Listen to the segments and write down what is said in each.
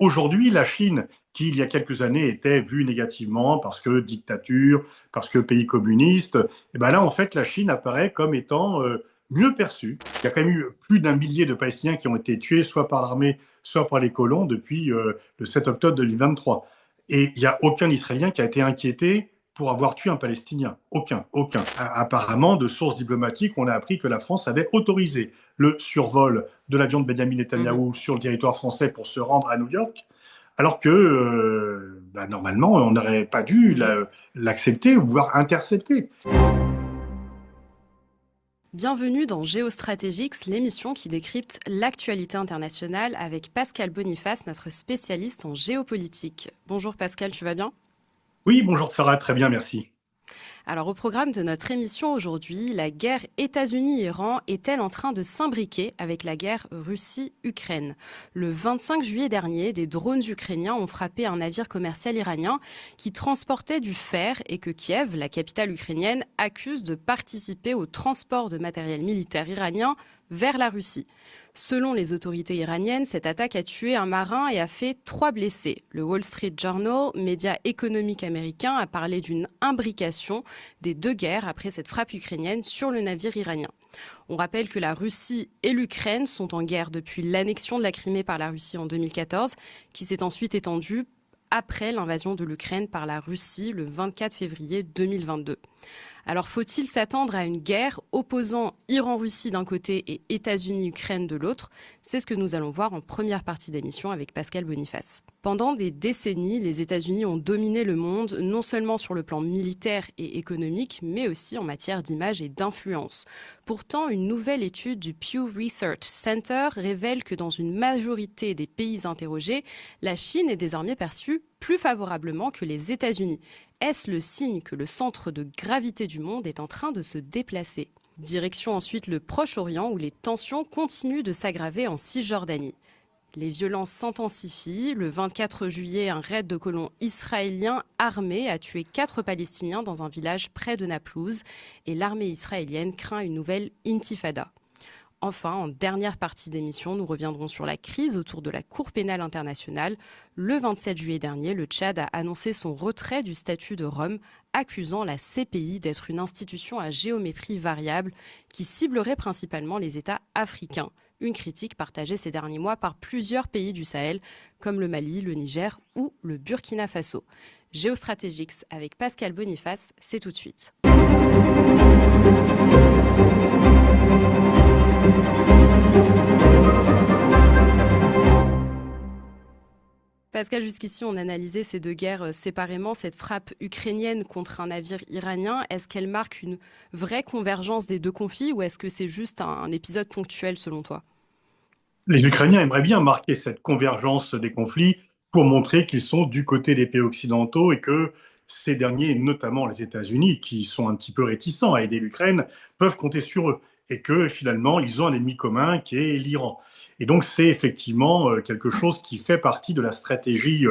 Aujourd'hui, la Chine, qui il y a quelques années était vue négativement parce que dictature, parce que pays communiste, et ben là, en fait, la Chine apparaît comme étant mieux perçue. Il y a quand même eu plus d'un millier de Palestiniens qui ont été tués, soit par l'armée, soit par les colons, depuis le 7 octobre 2023. Et il n'y a aucun Israélien qui a été inquiété pour avoir tué un Palestinien. Aucun, aucun. Apparemment, de sources diplomatiques, on a appris que la France avait autorisé le survol de l'avion de Benjamin Mhm. Netanyahou sur le territoire français pour se rendre à New York, alors que normalement, on n'aurait pas dû l'accepter ou voire intercepter. Bienvenue dans Géostratégiques, l'émission qui décrypte l'actualité internationale avec Pascal Boniface, notre spécialiste en géopolitique. Bonjour Pascal, tu vas bien? Oui, bonjour Sarah, très bien, merci. Alors au programme de notre émission aujourd'hui, la guerre États-Unis-Iran est-elle en train de s'imbriquer avec la guerre Russie-Ukraine? Le 25 juillet dernier, des drones ukrainiens ont frappé un navire commercial iranien qui transportait du fer et que Kiev, la capitale ukrainienne, accuse de participer au transport de matériel militaire iranien vers la Russie. Selon les autorités iraniennes, cette attaque a tué un marin et a fait 3 blessés. Le Wall Street Journal, média économique américain, a parlé d'une imbrication des deux guerres après cette frappe ukrainienne sur le navire iranien. On rappelle que la Russie et l'Ukraine sont en guerre depuis l'annexion de la Crimée par la Russie en 2014, qui s'est ensuite étendue après l'invasion de l'Ukraine par la Russie le 24 février 2022. Alors faut-il s'attendre à une guerre opposant Iran-Russie d'un côté et États-Unis-Ukraine de l'autre? C'est ce que nous allons voir en première partie d'émission avec Pascal Boniface. Pendant des décennies, les États-Unis ont dominé le monde, non seulement sur le plan militaire et économique, mais aussi en matière d'image et d'influence. Pourtant, une nouvelle étude du Pew Research Center révèle que dans une majorité des pays interrogés, la Chine est désormais perçue plus favorablement que les États-Unis. Est-ce le signe que le centre de gravité du monde est en train de se déplacer? Direction ensuite le Proche-Orient où les tensions continuent de s'aggraver en Cisjordanie. Les violences s'intensifient. Le 24 juillet, un raid de colons israéliens armés a tué 4 Palestiniens dans un village près de Naplouse et l'armée israélienne craint une nouvelle intifada. Enfin, en dernière partie d'émission, nous reviendrons sur la crise autour de la Cour pénale internationale. Le 27 juillet dernier, le Tchad a annoncé son retrait du statut de Rome, accusant la CPI d'être une institution à géométrie variable qui ciblerait principalement les États africains. Une critique partagée ces derniers mois par plusieurs pays du Sahel, comme le Mali, le Niger ou le Burkina Faso. Géostratégiques avec Pascal Boniface, c'est tout de suite. Pascal, jusqu'ici, on analysait ces deux guerres séparément. Cette frappe ukrainienne contre un navire iranien, est-ce qu'elle marque une vraie convergence des deux conflits ou est-ce que c'est juste un épisode ponctuel selon toi? Les Ukrainiens aimeraient bien marquer cette convergence des conflits pour montrer qu'ils sont du côté des pays occidentaux et que ces derniers, notamment les États-Unis, qui sont un petit peu réticents à aider l'Ukraine, peuvent compter sur eux et que finalement, ils ont un ennemi commun qui est l'Iran. Et donc, c'est effectivement quelque chose qui fait partie de la stratégie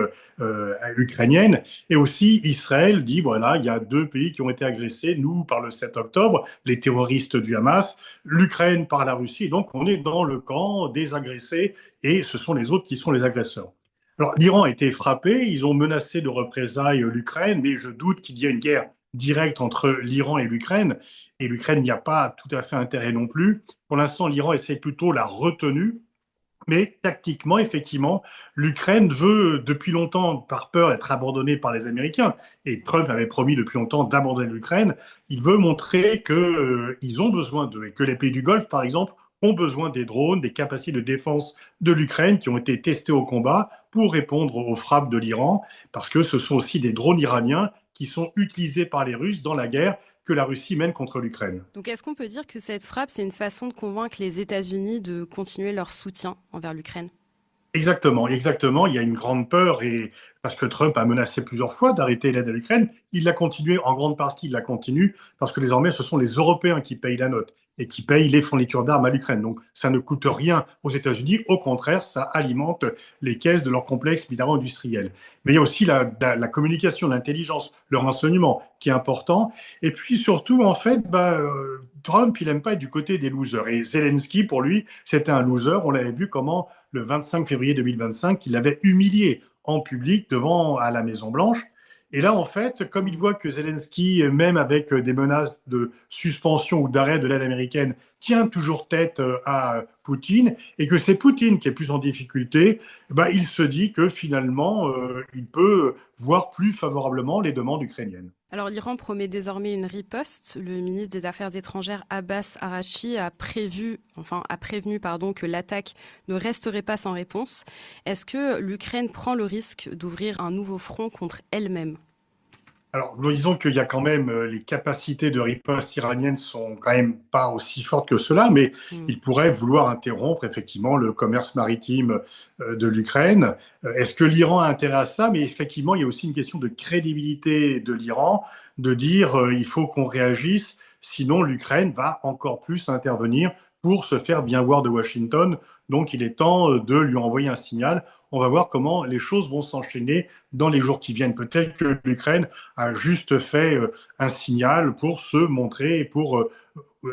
ukrainienne. Et aussi, Israël dit, voilà, il y a deux pays qui ont été agressés, nous, par le 7 octobre, les terroristes du Hamas, l'Ukraine par la Russie. Et donc, on est dans le camp des agressés et ce sont les autres qui sont les agresseurs. Alors, l'Iran a été frappé, ils ont menacé de représailles l'Ukraine, mais je doute qu'il y ait une guerre directe entre l'Iran et l'Ukraine. Et l'Ukraine n'y a pas tout à fait intérêt non plus. Pour l'instant, l'Iran essaie plutôt la retenue. Mais tactiquement, effectivement, l'Ukraine veut depuis longtemps, par peur d'être abandonnée par les Américains, et Trump avait promis depuis longtemps d'abandonner l'Ukraine, il veut montrer qu'ils ont besoin d'eux, et que les pays du Golfe, par exemple, ont besoin des drones, des capacités de défense de l'Ukraine qui ont été testés au combat pour répondre aux frappes de l'Iran, parce que ce sont aussi des drones iraniens qui sont utilisés par les Russes dans la guerre que la Russie mène contre l'Ukraine. Donc est-ce qu'on peut dire que cette frappe, c'est une façon de convaincre les États-Unis de continuer leur soutien envers l'Ukraine? Exactement, exactement. Il y a une grande peur et parce que Trump a menacé plusieurs fois d'arrêter l'aide à l'Ukraine, il l'a continué en grande partie, il la continue parce que désormais ce sont les Européens qui payent la note. et qui payent les fournitures d'armes à l'Ukraine. Donc ça ne coûte rien aux États-Unis, au contraire, ça alimente les caisses de leur complexe militaro-industriel. Mais il y a aussi la communication, l'intelligence, le renseignement qui est important. Et puis surtout, en fait, Trump, il n'aime pas être du côté des losers. Et Zelensky, pour lui, c'était un loser. On l'avait vu comment, le 25 février 2025, il l'avait humilié en public à la Maison-Blanche. Et là, en fait, comme il voit que Zelensky, même avec des menaces de suspension ou d'arrêt de l'aide américaine, tient toujours tête à Poutine, et que c'est Poutine qui est plus en difficulté, il se dit que finalement, il peut voir plus favorablement les demandes ukrainiennes. Alors l'Iran promet désormais une riposte. Le ministre des Affaires étrangères Abbas Arachi a prévenu que l'attaque ne resterait pas sans réponse. Est-ce que l'Ukraine prend le risque d'ouvrir un nouveau front contre elle-même? Alors, disons qu'il y a quand même les capacités de riposte iranienne sont quand même pas aussi fortes que cela, mais Mm. ils pourraient vouloir interrompre effectivement le commerce maritime de l'Ukraine. Est-ce que l'Iran a intérêt à ça? Mais effectivement, il y a aussi une question de crédibilité de l'Iran, de dire il faut qu'on réagisse, sinon l'Ukraine va encore plus intervenir pour se faire bien voir de Washington. Donc, il est temps de lui envoyer un signal. On va voir comment les choses vont s'enchaîner dans les jours qui viennent. Peut-être que l'Ukraine a juste fait un signal pour se montrer et pour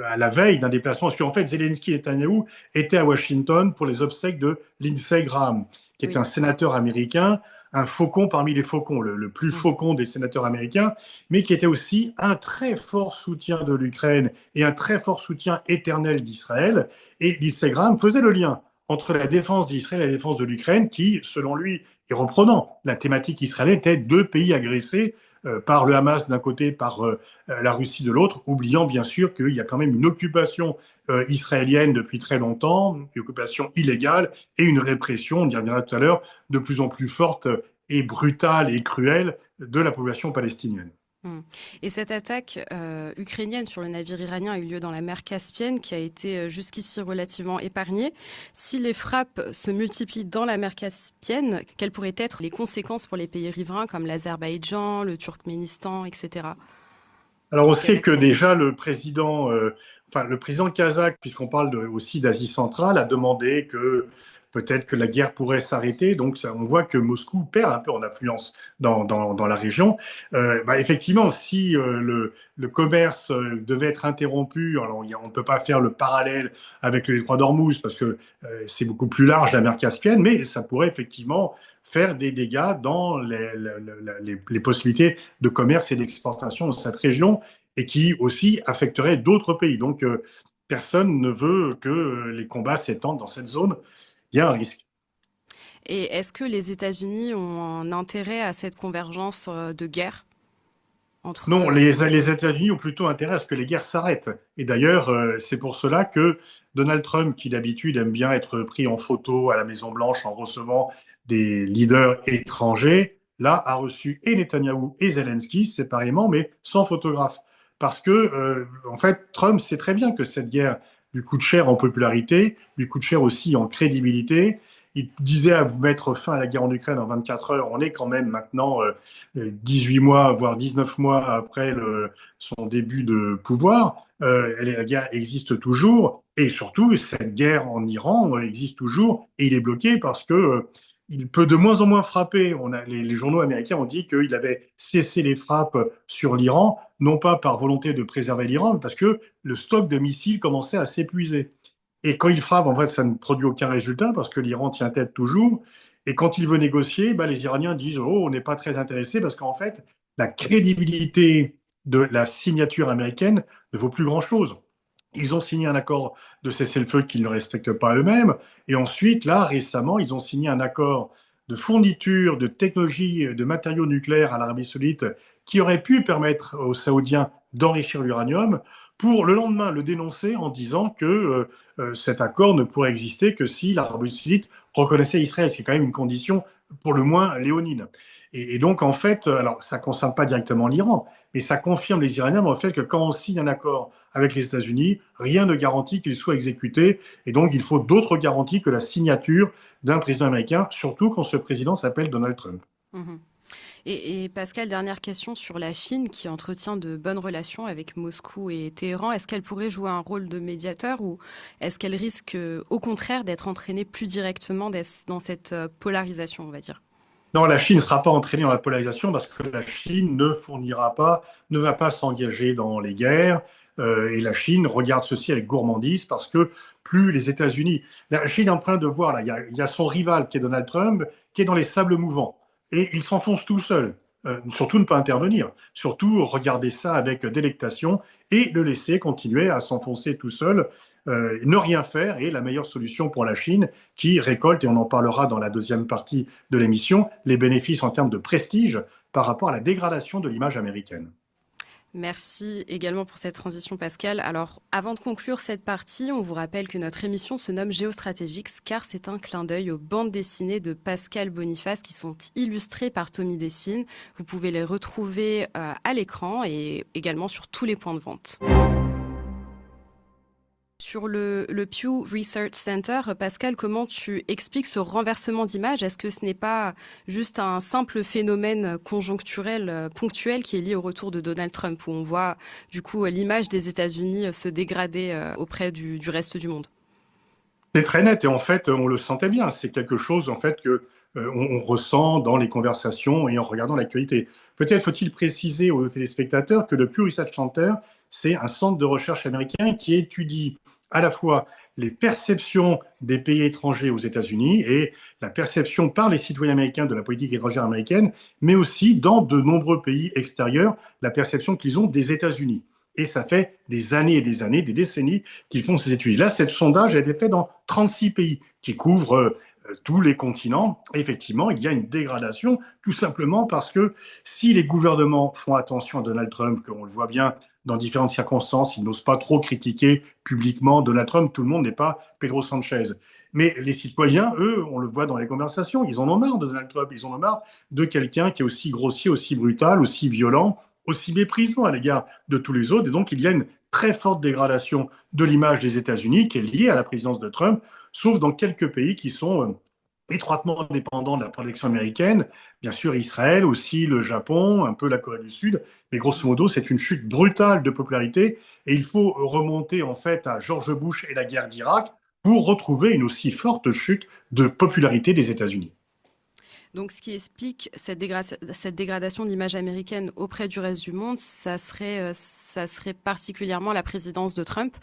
à la veille d'un déplacement. Parce qu'en fait, Zelensky et Netanyahu étaient à Washington pour les obsèques de Lindsey Graham, qui est Oui. un sénateur américain, un faucon parmi les faucons, le plus Mhm. faucon des sénateurs américains, mais qui était aussi un très fort soutien de l'Ukraine et un très fort soutien éternel d'Israël. Et Lindsey Graham faisait le lien entre la défense d'Israël et la défense de l'Ukraine, qui, selon lui, et reprenant la thématique israélienne, étaient deux pays agressés par le Hamas d'un côté, par la Russie de l'autre, oubliant bien sûr qu'il y a quand même une occupation israélienne depuis très longtemps, une occupation illégale et une répression, on y reviendra tout à l'heure, de plus en plus forte et brutale et cruelle de la population palestinienne. Mm. Et cette attaque ukrainienne sur le navire iranien a eu lieu dans la mer Caspienne, qui a été jusqu'ici relativement épargnée. Si les frappes se multiplient dans la mer Caspienne, quelles pourraient être les conséquences pour les pays riverains comme l'Azerbaïdjan, le Turkménistan, etc.? Alors on Quelles sait que réactions? déjà le président kazakh, puisqu'on parle aussi d'Asie centrale, a demandé que peut-être que la guerre pourrait s'arrêter. Donc on voit que Moscou perd un peu en influence dans la région. Effectivement, si le commerce devait être interrompu, alors on ne peut pas faire le parallèle avec le détroit d'Ormuz parce que c'est beaucoup plus large la mer Caspienne, mais ça pourrait effectivement faire des dégâts dans les possibilités de commerce et d'exportation dans cette région et qui aussi affecterait d'autres pays. Donc, personne ne veut que les combats s'étendent dans cette zone. Il y a un risque. Et est-ce que les États-Unis ont un intérêt à cette convergence de guerre entre... Non, les États-Unis ont plutôt intérêt à ce que les guerres s'arrêtent. Et d'ailleurs, c'est pour cela que Donald Trump, qui d'habitude aime bien être pris en photo à la Maison-Blanche en recevant des leaders étrangers, là, a reçu et Netanyahou et Zelensky séparément, mais sans photographe. Parce que, en fait, Trump sait très bien que cette guerre lui coûte cher en popularité, lui coûte cher aussi en crédibilité. Il disait à vous mettre fin à la guerre en Ukraine en 24 heures. On est quand même maintenant 18 mois, voire 19 mois après son début de pouvoir. La guerre existe toujours. Et surtout, cette guerre en Iran existe toujours. Et il est bloqué parce que il peut de moins en moins frapper. Les journaux américains ont dit qu'il avait cessé les frappes sur l'Iran, non pas par volonté de préserver l'Iran, mais parce que le stock de missiles commençait à s'épuiser. Et quand il frappe, en fait, ça ne produit aucun résultat parce que l'Iran tient tête toujours. Et quand il veut négocier, les Iraniens disent oh, on n'est pas très intéressé parce qu'en fait, la crédibilité de la signature américaine ne vaut plus grand-chose. Ils ont signé un accord de cessez-le-feu qu'ils ne respectent pas eux-mêmes. Et ensuite, là, récemment, ils ont signé un accord de fourniture de technologies, de matériaux nucléaires à l'Arabie saoudite qui aurait pu permettre aux Saoudiens d'enrichir l'uranium pour le lendemain le dénoncer en disant que cet accord ne pourrait exister que si l'Arabie saoudite reconnaissait Israël. C'est quand même une condition pour le moins léonine. Et donc, en fait, alors ça ne concerne pas directement l'Iran, mais ça confirme les Iraniens dans le fait que quand on signe un accord avec les États-Unis, rien ne garantit qu'il soit exécuté. Et donc, il faut d'autres garanties que la signature d'un président américain, surtout quand ce président s'appelle Donald Trump. Mhm. Et Pascal, dernière question sur la Chine qui entretient de bonnes relations avec Moscou et Téhéran. Est-ce qu'elle pourrait jouer un rôle de médiateur ou est-ce qu'elle risque au contraire d'être entraînée plus directement dans cette polarisation, on va dire? Non, la Chine ne sera pas entraînée dans la polarisation parce que la Chine ne fournira pas, ne va pas s'engager dans les guerres. Et la Chine regarde ceci avec gourmandise parce que plus les États-Unis. La Chine est en train de voir, là, il y a son rival qui est Donald Trump, qui est dans les sables mouvants. Et il s'enfonce tout seul. Surtout ne pas intervenir. Surtout regarder ça avec délectation et le laisser continuer à s'enfoncer tout seul. Ne rien faire est la meilleure solution pour la Chine qui récolte, et on en parlera dans la deuxième partie de l'émission, les bénéfices en termes de prestige par rapport à la dégradation de l'image américaine. Merci également pour cette transition, Pascal. Alors, avant de conclure cette partie, on vous rappelle que notre émission se nomme Géostratégiques car c'est un clin d'œil aux bandes dessinées de Pascal Boniface qui sont illustrées par Tommy Dessine. Vous pouvez les retrouver à l'écran et également sur tous les points de vente. Sur le Pew Research Center, Pascal, comment tu expliques ce renversement d'image? Est-ce que ce n'est pas juste un simple phénomène conjoncturel, ponctuel, qui est lié au retour de Donald Trump, où on voit du coup l'image des États-Unis se dégrader auprès du reste du monde? C'est très net et en fait, on le sentait bien. C'est quelque chose en fait que on ressent dans les conversations et en regardant l'actualité. Peut-être faut-il préciser aux téléspectateurs que le Pew Research Center, c'est un centre de recherche américain qui étudie à la fois les perceptions des pays étrangers aux États-Unis et la perception par les citoyens américains de la politique étrangère américaine, mais aussi dans de nombreux pays extérieurs, la perception qu'ils ont des États-Unis. Et ça fait des années et des années, des décennies qu'ils font ces études. Là, ce sondage a été fait dans 36 pays qui couvrent tous les continents. Et effectivement, il y a une dégradation, tout simplement parce que si les gouvernements font attention à Donald Trump, qu'on le voit bien dans différentes circonstances, ils n'osent pas trop critiquer publiquement Donald Trump, tout le monde n'est pas Pedro Sanchez. Mais les citoyens, eux, on le voit dans les conversations, ils en ont marre de Donald Trump, ils en ont marre de quelqu'un qui est aussi grossier, aussi brutal, aussi violent, aussi méprisant à l'égard de tous les autres. Et donc, il y a une très forte dégradation de l'image des États-Unis qui est liée à la présidence de Trump, sauf dans quelques pays qui sont étroitement dépendants de la protection américaine. Bien sûr, Israël, aussi le Japon, un peu la Corée du Sud. Mais grosso modo, c'est une chute brutale de popularité. Et il faut remonter en fait à George Bush et la guerre d'Irak pour retrouver une aussi forte chute de popularité des États-Unis. Donc, ce qui explique cette dégradation d'image américaine auprès du reste du monde, ça serait particulièrement la présidence de Trump.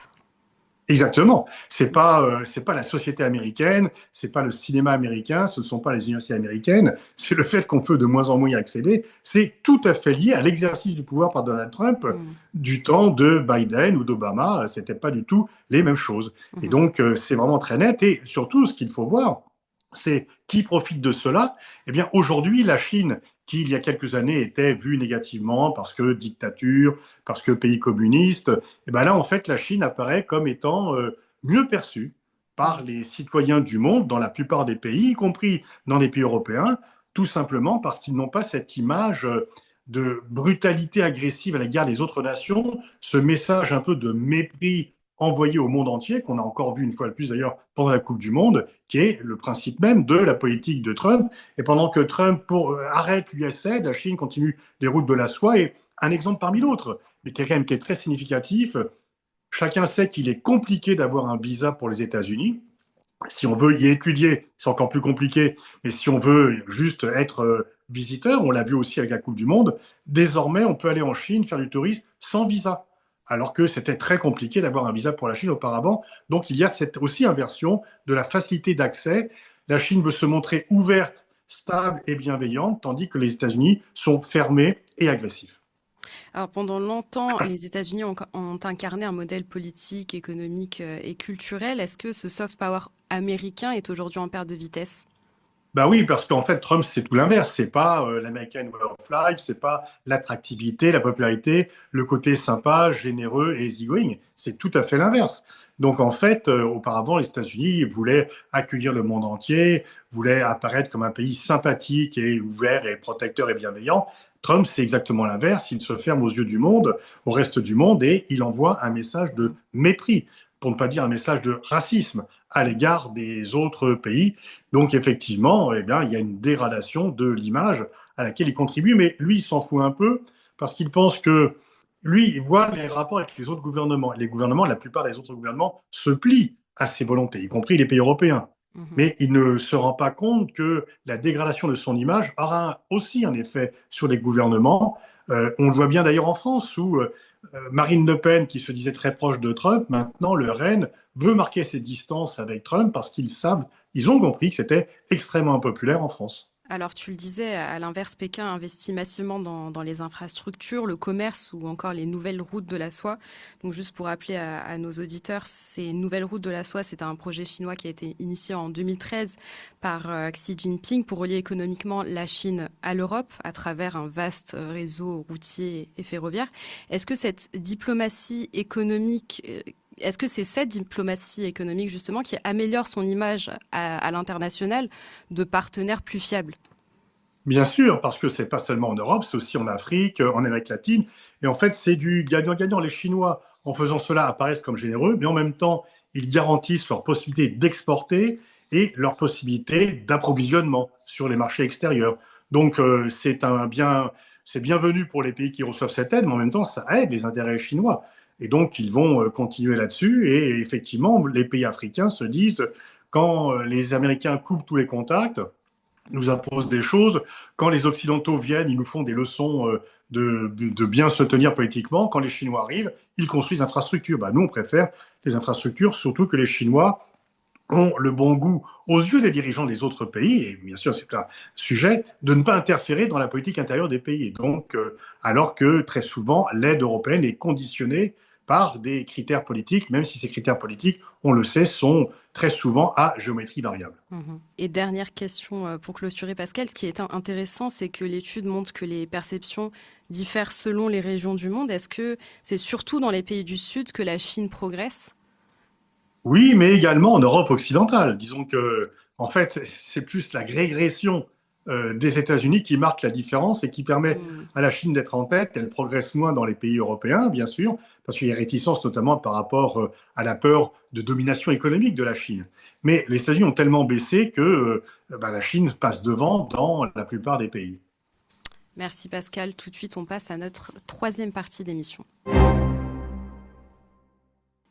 Exactement. C'est pas la société américaine, c'est pas le cinéma américain, ce ne sont pas les universités américaines, c'est le fait qu'on peut de moins en moins y accéder. C'est tout à fait lié à l'exercice du pouvoir par Donald Trump du temps de Biden ou d'Obama. C'était pas du tout les mêmes choses. Et donc, c'est vraiment très net. Et surtout, ce qu'il faut voir, c'est qui profite de cela. Eh bien, aujourd'hui, la Chine, qui il y a quelques années était vue négativement parce que dictature, parce que pays communiste, et ben là, en fait, la Chine apparaît comme étant mieux perçue par les citoyens du monde dans la plupart des pays, y compris dans les pays européens, tout simplement parce qu'ils n'ont pas cette image de brutalité agressive à l'égard des autres nations, ce message un peu de mépris envoyé au monde entier, qu'on a encore vu une fois de plus d'ailleurs pendant la Coupe du Monde, qui est le principe même de la politique de Trump. Et pendant que Trump arrête l'USAID, la Chine continue les routes de la soie. Et un exemple parmi d'autres, mais qui est très significatif, chacun sait qu'il est compliqué d'avoir un visa pour les États-Unis. Si on veut y étudier, c'est encore plus compliqué. Mais si on veut juste être visiteur, on l'a vu aussi avec la Coupe du Monde, désormais on peut aller en Chine faire du tourisme sans visa, alors que c'était très compliqué d'avoir un visa pour la Chine auparavant. Donc il y a cette aussi inversion de la facilité d'accès. La Chine veut se montrer ouverte, stable et bienveillante, tandis que les États-Unis sont fermés et agressifs. Alors pendant longtemps, les États-Unis ont incarné un modèle politique, économique et culturel. Est-ce que ce soft power américain est aujourd'hui en perte de vitesse? Ben oui, parce qu'en fait, Trump, c'est tout l'inverse. C'est pas l'American Way of Life, c'est pas l'attractivité, la popularité, le côté sympa, généreux et easygoing. C'est tout à fait l'inverse. Donc en fait, auparavant, les États-Unis voulaient accueillir le monde entier, voulaient apparaître comme un pays sympathique et ouvert et protecteur et bienveillant. Trump, c'est exactement l'inverse. Il se ferme aux yeux du monde, au reste du monde, et il envoie un message de mépris. pour ne pas dire un message de racisme à l'égard des autres pays. Donc effectivement, eh bien, il y a une dégradation de l'image à laquelle il contribue, mais lui, il s'en fout un peu parce qu'il pense que lui, il voit les rapports avec les autres gouvernements. Les gouvernements, la plupart des autres gouvernements se plient à ses volontés, y compris les pays européens. Mhm. Mais il ne se rend pas compte que la dégradation de son image aura aussi un effet sur les gouvernements. On le voit bien d'ailleurs en France, où Marine Le Pen, qui se disait très proche de Trump, maintenant, le RN, veut marquer ses distances avec Trump parce qu'ils savent, ils ont compris que c'était extrêmement impopulaire en France. Alors, tu le disais, à l'inverse, Pékin investit massivement dans les infrastructures, le commerce ou encore les nouvelles routes de la soie. Donc, juste pour rappeler à nos auditeurs, ces nouvelles routes de la soie, c'est un projet chinois qui a été initié en 2013 par Xi Jinping pour relier économiquement la Chine à l'Europe à travers un vaste réseau routier et ferroviaire. Est-ce que cette diplomatie économique est-ce que c'est cette diplomatie économique justement qui améliore son image à l'international de partenaire plus fiable? Bien sûr, parce que c'est pas seulement en Europe, c'est aussi en Afrique, en Amérique latine. Et en fait, c'est du gagnant-gagnant. Les Chinois, en faisant cela, apparaissent comme généreux, mais en même temps, ils garantissent leur possibilité d'exporter et leur possibilité d'approvisionnement sur les marchés extérieurs. Donc, c'est bienvenu pour les pays qui reçoivent cette aide, mais en même temps, ça aide les intérêts chinois. Et donc, ils vont continuer là-dessus. Et effectivement, les pays africains se disent, quand les Américains coupent tous les contacts, nous imposent des choses. Quand les Occidentaux viennent, ils nous font des leçons de bien se tenir politiquement. Quand les Chinois arrivent, ils construisent infrastructures. Bah, nous, on préfère les infrastructures, surtout que les Chinois ont le bon goût, aux yeux des dirigeants des autres pays, et bien sûr c'est un sujet, de ne pas interférer dans la politique intérieure des pays. Et donc, alors que très souvent, l'aide européenne est conditionnée par des critères politiques, même si ces critères politiques, on le sait, sont très souvent à géométrie variable. Mhm. Et dernière question pour clôturer, Pascal. Ce qui est intéressant, c'est que l'étude montre que les perceptions diffèrent selon les régions du monde. Est-ce que c'est surtout dans les pays du Sud que la Chine progresse? Oui, mais également en Europe occidentale. Disons que, en fait, c'est plus la régression des États-Unis qui marque la différence et qui permet Hmm. à la Chine d'être en tête. Elle progresse moins dans les pays européens, bien sûr, parce qu'il y a réticence notamment par rapport à la peur de domination économique de la Chine. Mais les États-Unis ont tellement baissé que la Chine passe devant dans la plupart des pays. Merci Pascal. Tout de suite, on passe à notre troisième partie d'émission.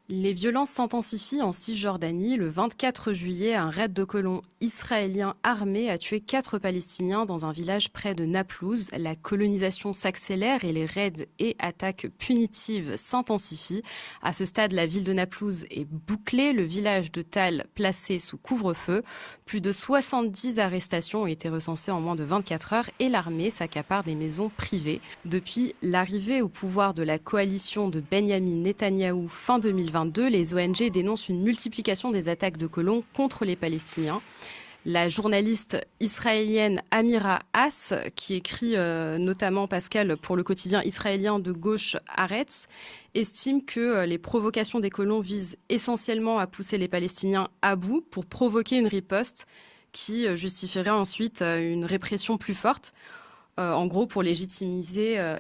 Les violences s'intensifient en Cisjordanie. Le 24 juillet, un raid de colons israéliens armés a tué 4 Palestiniens dans un village près de Naplouse. La colonisation s'accélère et les raids et attaques punitives s'intensifient. À ce stade, la ville de Naplouse est bouclée, le village de Tal placé sous couvre-feu. Plus de 70 arrestations ont été recensées en moins de 24 heures et l'armée s'accapare des maisons privées. Depuis l'arrivée au pouvoir de la coalition de Benyamin Netanyahou fin 2022, les ONG dénoncent une multiplication des attaques de colons contre les Palestiniens. La journaliste israélienne Amira Hass, qui écrit notamment, Pascal, pour le quotidien israélien de gauche Haaretz, estime que les provocations des colons visent essentiellement à pousser les Palestiniens à bout pour provoquer une riposte qui justifierait ensuite une répression plus forte. En gros, pour légitimer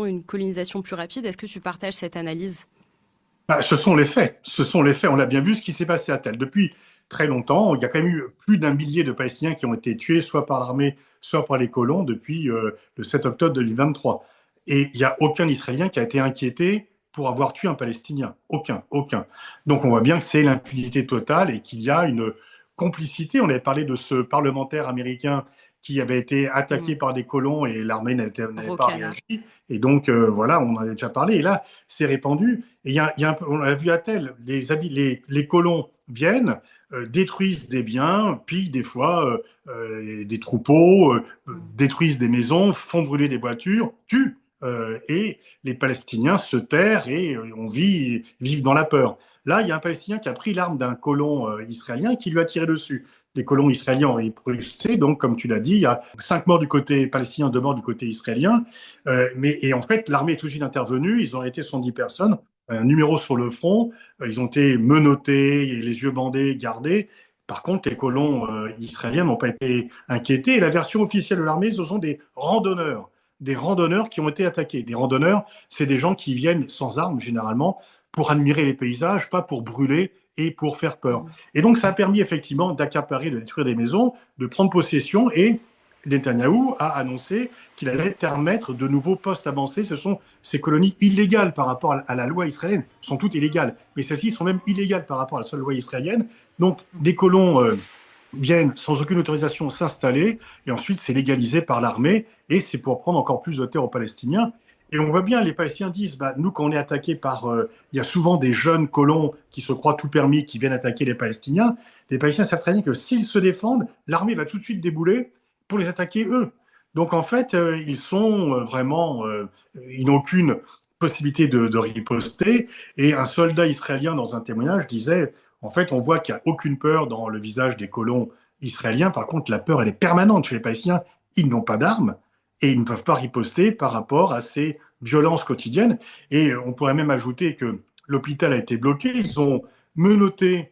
une colonisation plus rapide. Est-ce que tu partages cette analyse? Ce sont les faits. Ce sont les faits. On l'a bien vu ce qui s'est passé à Tel. Depuis très longtemps, il y a quand même eu plus d'un millier de Palestiniens qui ont été tués, soit par l'armée, soit par les colons, depuis le 7 octobre 2023. Et il n'y a aucun Israélien qui a été inquiété pour avoir tué un Palestinien. Aucun, aucun. Donc on voit bien que c'est l'impunité totale et qu'il y a une complicité. On avait parlé de ce parlementaire américain qui avait été attaqué par des colons et l'armée n'avait pas Rokana. réagi. Et donc, voilà, on en avait déjà parlé. Et là, c'est répandu. Et on l'a vu à tel, les colons viennent, détruisent des biens, pillent des fois des troupeaux, détruisent des maisons, font brûler des voitures, tuent. Et les Palestiniens se terrent et vivent dans la peur. Là, il y a un Palestinien qui a pris l'arme d'un colon israélien et qui lui a tiré dessus. Les colons israéliens ont riposté, donc comme tu l'as dit, il y a 5 morts du côté palestinien, 2 morts du côté israélien. Et en fait, l'armée est tout de suite intervenue, ils ont arrêté 110 personnes, un numéro sur le front, ils ont été menottés, les yeux bandés, gardés. Par contre, les colons israéliens n'ont pas été inquiétés. Et la version officielle de l'armée, ce sont des randonneurs qui ont été attaqués. Des randonneurs, c'est des gens qui viennent sans armes généralement pour admirer les paysages, pas pour brûler et pour faire peur. Et donc ça a permis effectivement d'accaparer, de détruire des maisons, de prendre possession, et Netanyahou a annoncé qu'il allait permettre de nouveaux postes avancés. Ce sont ces colonies illégales par rapport à la loi israélienne. Elles sont toutes illégales, mais celles-ci sont même illégales par rapport à la seule loi israélienne. Donc des colons viennent sans aucune autorisation s'installer, et ensuite c'est légalisé par l'armée, et c'est pour prendre encore plus de terre aux Palestiniens. Et on voit bien, les Palestiniens disent, nous quand on est attaqué par... il y a souvent des jeunes colons qui se croient tout permis, qui viennent attaquer les Palestiniens. Les Palestiniens savent très bien que s'ils se défendent, l'armée va tout de suite débouler pour les attaquer eux. Donc en fait, ils sont vraiment... ils n'ont aucune possibilité de riposter. Et un soldat israélien, dans un témoignage, disait, en fait, on voit qu'il n'y a aucune peur dans le visage des colons israéliens. Par contre, la peur, elle est permanente chez les Palestiniens. Ils n'ont pas d'armes et ils ne peuvent pas riposter par rapport à ces violences quotidiennes. Et on pourrait même ajouter que l'hôpital a été bloqué. Ils ont menotté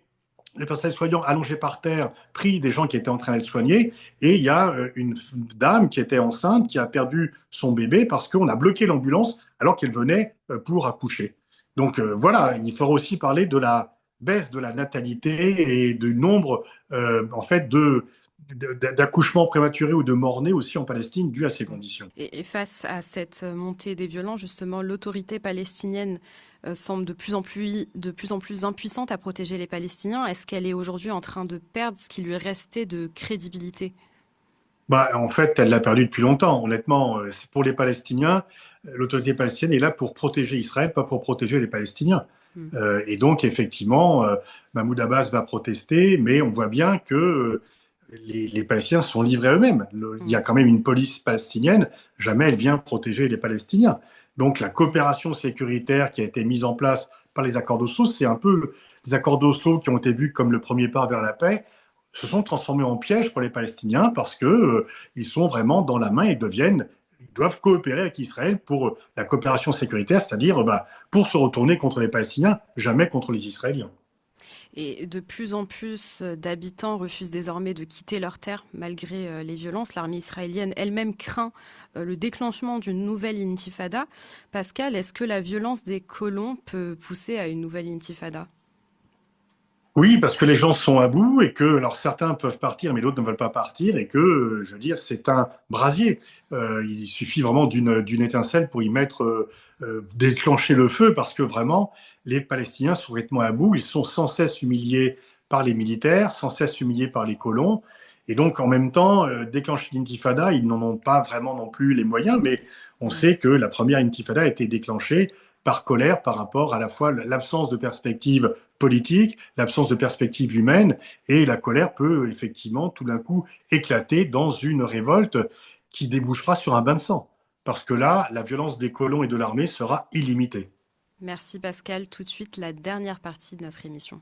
les personnels soignants allongés par terre, pris des gens qui étaient en train d'être soignés, et il y a une dame qui était enceinte qui a perdu son bébé parce qu'on a bloqué l'ambulance alors qu'elle venait pour accoucher. Donc voilà, il faudra aussi parler de la baisse de la natalité et du nombre en fait d'accouchements prématurés ou de morts-nés aussi en Palestine dû à ces conditions. Et face à cette montée des violences, justement, l'autorité palestinienne semble de plus en plus impuissante à protéger les Palestiniens. Est-ce qu'elle est aujourd'hui en train de perdre ce qui lui restait de crédibilité ? En fait, elle l'a perdu depuis longtemps. Honnêtement, pour les Palestiniens, l'autorité palestinienne est là pour protéger Israël, pas pour protéger les Palestiniens. Et donc, effectivement, Mahmoud Abbas va protester, mais on voit bien que les Palestiniens sont livrés à eux-mêmes. Il y a quand même une police palestinienne, jamais elle vient protéger les Palestiniens. Donc la coopération sécuritaire qui a été mise en place par les accords d'Oslo, c'est un peu les accords d'Oslo qui ont été vus comme le premier pas vers la paix, se sont transformés en piège pour les Palestiniens parce que ils sont vraiment dans la main et ils doivent coopérer avec Israël pour la coopération sécuritaire, c'est-à-dire pour se retourner contre les Palestiniens, jamais contre les Israéliens. Et de plus en plus d'habitants refusent désormais de quitter leur terre malgré les violences. L'armée israélienne elle-même craint le déclenchement d'une nouvelle intifada. Pascal, est-ce que la violence des colons peut pousser à une nouvelle intifada ? Oui, parce que les gens sont à bout et que, alors certains peuvent partir, mais d'autres ne veulent pas partir et que, je veux dire, c'est un brasier. Il suffit vraiment d'une étincelle pour y mettre, déclencher le feu parce que vraiment, les Palestiniens sont complètement à bout. Ils sont sans cesse humiliés par les militaires, sans cesse humiliés par les colons. Et donc, en même temps, déclencher l'intifada, ils n'en ont pas vraiment non plus les moyens, mais on sait que la première intifada a été déclenchée par colère par rapport à la fois l'absence de perspective politique, l'absence de perspective humaine, et la colère peut effectivement tout d'un coup éclater dans une révolte qui débouchera sur un bain de sang. Parce que là, la violence des colons et de l'armée sera illimitée. Merci Pascal. Tout de suite, la dernière partie de notre émission.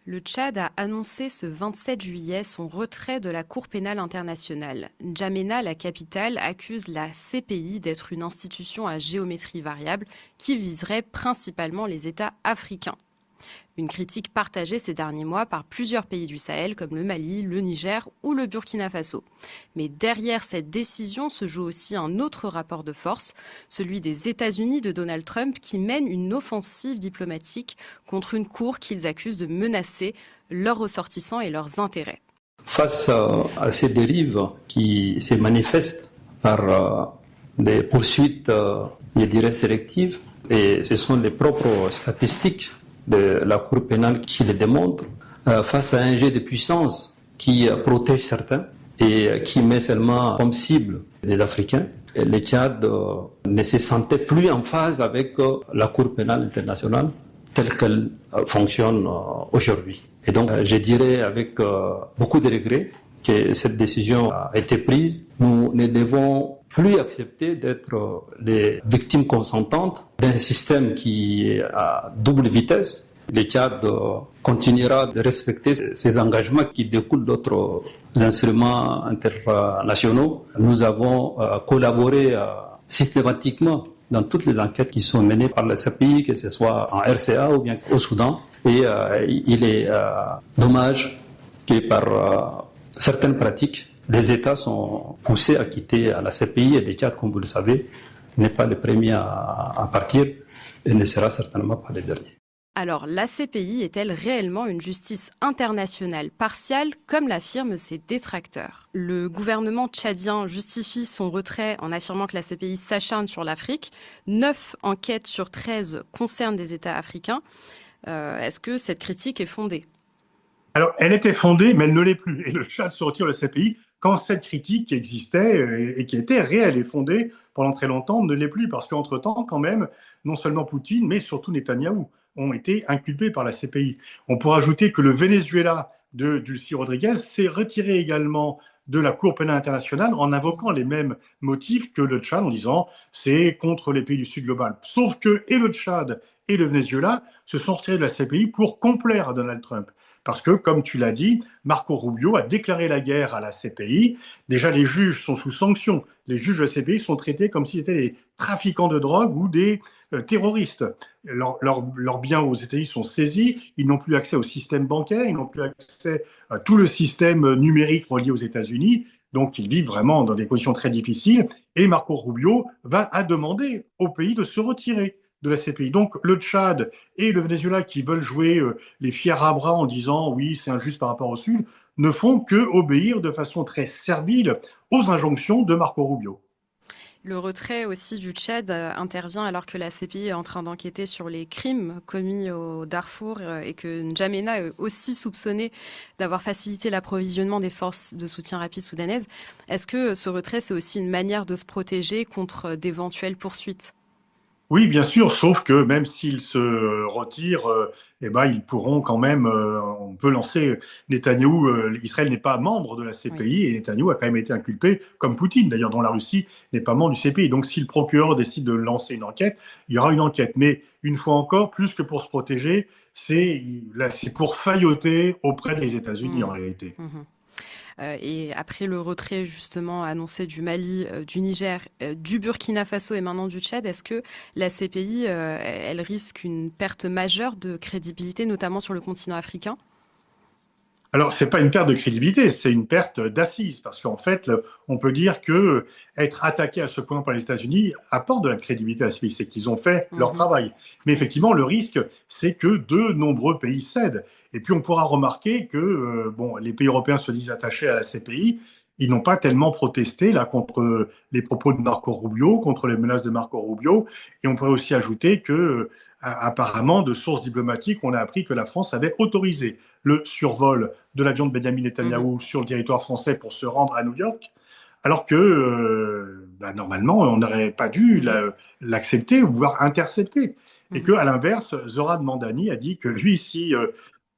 Le Tchad a annoncé ce 27 juillet son retrait de la Cour pénale internationale. N'Djamena, la capitale, accuse la CPI d'être une institution à géométrie variable qui viserait principalement les États africains. Une critique partagée ces derniers mois par plusieurs pays du Sahel comme le Mali, le Niger ou le Burkina Faso. Mais derrière cette décision se joue aussi un autre rapport de force, celui des États-Unis de Donald Trump qui mènent une offensive diplomatique contre une cour qu'ils accusent de menacer leurs ressortissants et leurs intérêts. Face à ces dérives qui se manifestent par des poursuites, je dirais, sélectives, et ce sont les propres statistiques de la Cour pénale qui le démontre, face à un jeu de puissance qui protège certains et qui met seulement comme cible les Africains, le Tchad ne se sentait plus en phase avec la Cour pénale internationale telle qu'elle fonctionne aujourd'hui. Et donc, je dirais avec beaucoup de regrets que cette décision a été prise. Nous ne devons plus accepter d'être les victimes consentantes d'un système qui est à double vitesse. Le Tchad continuera de respecter ses engagements qui découlent d'autres instruments internationaux. Nous avons collaboré systématiquement dans toutes les enquêtes qui sont menées par la CPI, que ce soit en RCA ou bien au Soudan. Et il est dommage que par certaines pratiques, les États sont poussés à quitter la CPI et le Tchad, comme vous le savez, n'est pas le premier à partir. et ne sera certainement pas le dernier. Alors, la CPI est-elle réellement une justice internationale partiale, comme l'affirment ses détracteurs? Le gouvernement tchadien justifie son retrait en affirmant que la CPI s'acharne sur l'Afrique. 9 enquêtes sur 13 concernent des États africains. Est-ce que cette critique est fondée? Alors, elle était fondée, mais elle ne l'est plus. Et le Tchad se retire de la CPI quand cette critique qui existait et qui était réelle et fondée pendant très longtemps ne l'est plus. Parce qu'entre-temps, quand même, non seulement Poutine, mais surtout Netanyahou ont été inculpés par la CPI. On pourrait ajouter que le Venezuela de Dulcy Rodriguez s'est retiré également de la Cour pénale internationale en invoquant les mêmes motifs que le Tchad en disant c'est contre les pays du Sud global. Sauf que et le Tchad et le Venezuela se sont retirés de la CPI pour complaire à Donald Trump. Parce que, comme tu l'as dit, Marco Rubio a déclaré la guerre à la CPI. Déjà, les juges sont sous sanction. Les juges de la CPI sont traités comme s'ils étaient des trafiquants de drogue ou des terroristes. Leurs biens aux États-Unis sont saisis. Ils n'ont plus accès au système bancaire. Ils n'ont plus accès à tout le système numérique relié aux États-Unis. Donc, ils vivent vraiment dans des conditions très difficiles. Et Marco Rubio a demandé au pays de se retirer de la CPI. Donc le Tchad et le Venezuela qui veulent jouer les fiers à bras en disant oui c'est injuste par rapport au Sud ne font que obéir de façon très servile aux injonctions de Marco Rubio. Le retrait aussi du Tchad intervient alors que la CPI est en train d'enquêter sur les crimes commis au Darfour et que N'Djamena est aussi soupçonné d'avoir facilité l'approvisionnement des forces de soutien rapide soudanaises. Est-ce que ce retrait c'est aussi une manière de se protéger contre d'éventuelles poursuites? Oui, bien sûr, sauf que même s'ils se retirent, ils pourront quand même, on peut lancer Netanyahou, Israël n'est pas membre de la CPI Oui. et Netanyahou a quand même été inculpé, comme Poutine d'ailleurs, dont la Russie n'est pas membre du CPI. Donc si le procureur décide de lancer une enquête, il y aura une enquête. Mais une fois encore, plus que pour se protéger, c'est pour failloter auprès des États-Unis en réalité. Mmh. Et après le retrait justement annoncé du Mali, du Niger, du Burkina Faso et maintenant du Tchad, est-ce que la CPI, elle risque une perte majeure de crédibilité, notamment sur le continent africain? Alors, c'est pas une perte de crédibilité, c'est une perte d'assises, parce qu'en fait, on peut dire que être attaqué à ce point par les États-Unis apporte de la crédibilité à la CPI, c'est qu'ils ont fait leur travail. Mais effectivement, le risque, c'est que de nombreux pays cèdent. Et puis, on pourra remarquer que les pays européens se disent attachés à la CPI. Ils n'ont pas tellement protesté là contre les propos de Marco Rubio, contre les menaces de Marco Rubio. Et on pourrait aussi ajouter que, apparemment, de sources diplomatiques, on a appris que la France avait autorisé le survol de l'avion de Benjamin Netanyahou sur le territoire français pour se rendre à New York, alors que normalement, on n'aurait pas dû l'accepter ou voire intercepter. Et qu'à l'inverse, Zoran Mandani a dit que lui, si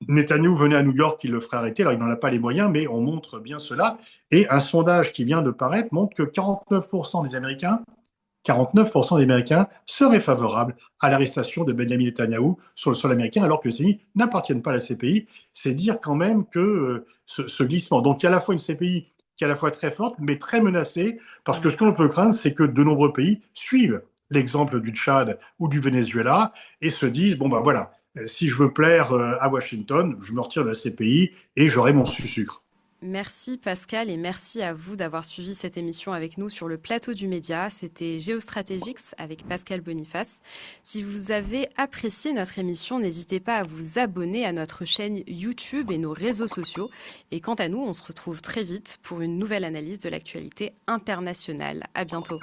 Netanyahou venait à New York, il le ferait arrêter. Alors, il n'en a pas les moyens, mais on montre bien cela. Et un sondage qui vient de paraître montre que 49% des Américains 49% des Américains seraient favorables à l'arrestation de Benjamin Netanyahou sur le sol américain, alors que les États-Unis n'appartiennent pas à la CPI. C'est dire quand même que ce glissement. Donc il y a à la fois une CPI qui est à la fois très forte, mais très menacée, parce que ce que l'on peut craindre, c'est que de nombreux pays suivent l'exemple du Tchad ou du Venezuela et se disent, si je veux plaire à Washington, je me retire de la CPI et j'aurai mon sucre. Merci Pascal et merci à vous d'avoir suivi cette émission avec nous sur le plateau du Média. C'était Géostratégiques avec Pascal Boniface. Si vous avez apprécié notre émission, n'hésitez pas à vous abonner à notre chaîne YouTube et nos réseaux sociaux. Et quant à nous, on se retrouve très vite pour une nouvelle analyse de l'actualité internationale. À bientôt.